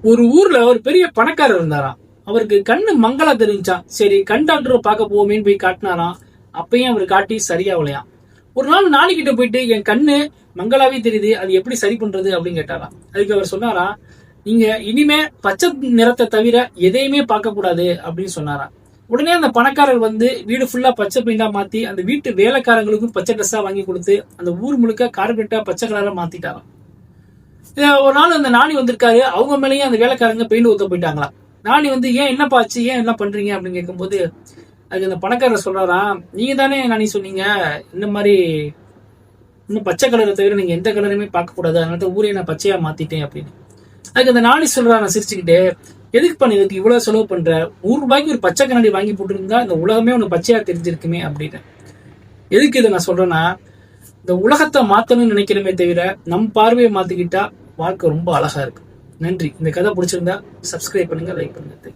ஒரு ஊர்ல ஒரு பெரிய பணக்காரர் இருந்தாராம். அவருக்கு கண்ணு மங்களா தெரிஞ்சான். சரி கண் டாக்டர் பார்க்க போவோமேன்னு போய் காட்டினாராம். அப்பயும் அவர் காட்டி சரியாவலையாம். ஒரு நாள் நாளிகிட்ட போயிட்டு என் கண்ணு மங்களாவே தெரியுது, அது எப்படி சரி பண்றது அப்படின்னு கேட்டாராம். அதுக்கு அவர் சொன்னாராம், நீங்க இனிமே பச்சை நிறத்தை தவிர எதையுமே பார்க்க கூடாது அப்படின்னு சொன்னாராம். உடனே அந்த பணக்காரர் வந்து வீடு ஃபுல்லா பச்சை பெயிண்டா மாத்தி அந்த வீட்டு வேலைக்காரங்களுக்கும் பச்சை ட்ரெஸ்ஸா வாங்கி கொடுத்து அந்த ஊர் முழுக்க கார்பெட்டா பச்சை கலரா மாத்திட்டாராம். ஒரு நாள் அந்த நாணி வந்திருக்காரு. அவங்க மேலேயும் அந்த வேலைக்காரங்க பெயிண்ட் ஊத்த போயிட்டாங்களாம். நாணி வந்து ஏன் என்னப்பா ஆச்சு, ஏன் என்ன பண்றீங்க அப்படின்னு கேட்கும்போது அதுக்கு அந்த பணக்காரர் சொல்றாராம், நீங்க தானே நாணி சொன்னீங்க இந்த மாதிரி இன்னும் பச்சை கலரை தவிர நீங்க எந்த கலருமே பார்க்க கூடாது, அதனால ஊரே நான் பச்சையா மாத்திட்டேன் அப்படின்னு. அதுக்கு அந்த நாணி சொல்றா நான் சிரிச்சுக்கிட்டே, எதுக்கு பண்ணி இதுக்கு இவ்வளவு செலவு பண்ற, ₹100 ஒரு பச்சை கண்ணாடி வாங்கி போட்டுருந்தா இந்த உலகமே உனக்கு பச்சையா தெரிஞ்சிருக்குமே அப்படின்னு. எதுக்கு இதை நான் சொல்றேன்னா, இந்த உலகத்தை மாத்தணும்னு நினைக்கிறமே தவிர நம் பார்வையை மாத்திக்கிட்டா வாழ்க்கை ரொம்ப அழகா இருக்கு. நன்றி. இந்த கதை பிடிச்சிருந்தா சப்ஸ்கிரைப் பண்ணுங்க, லைக் பண்ணுங்க.